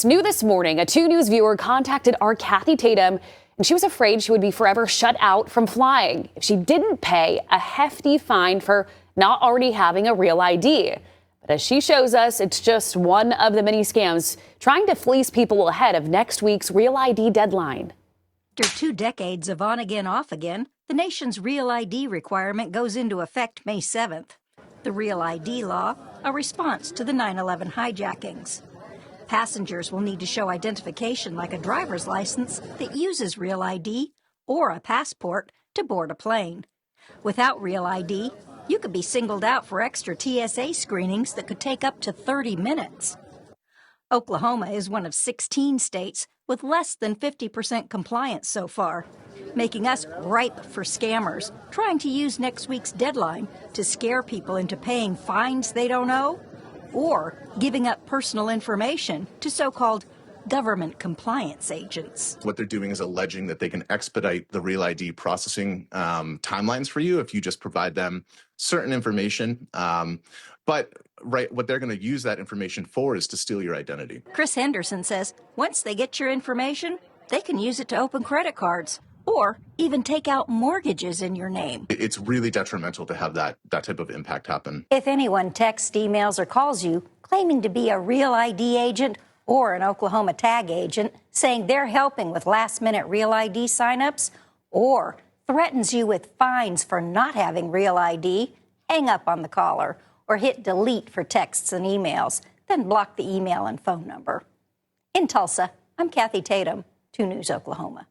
It's new this morning. A 2 News viewer contacted our Kathy Tatum, and she was afraid she would be forever shut out from flying if she didn't pay a hefty fine for not already having a real ID. But as she shows us, it's just one of the many scams trying to fleece people ahead of next week's Real ID deadline. After 2 decades of on-again, off-again, the nation's Real ID requirement goes into effect May 7th. The Real ID law, a response to the 9/11 hijackings. Passengers will need to show identification like a driver's license that uses Real ID or a passport to board a plane. Without Real ID, you could be singled out for extra TSA screenings that could take up to 30 minutes. Oklahoma is one of 16 states with less than 50% compliance so far, making us ripe for scammers trying to use next week's deadline to scare people into paying fines they don't owe or giving up personal information to so-called government compliance agents. What they're doing is alleging that they can expedite the Real ID processing timelines for you if you just provide them certain information. But what they're going to use that information for is to steal your identity. Chris Henderson says once they get your information, they can use it to open credit cards or even take out mortgages in your name. It's really detrimental to have that type of impact happen. If anyone texts, emails, or calls you claiming to be a Real ID agent or an Oklahoma tag agent saying they're helping with last-minute Real ID signups or threatens you with fines for not having Real ID, hang up on the caller or hit delete for texts and emails, then block the email and phone number. In Tulsa, I'm Kathy Tatum, 2 News Oklahoma.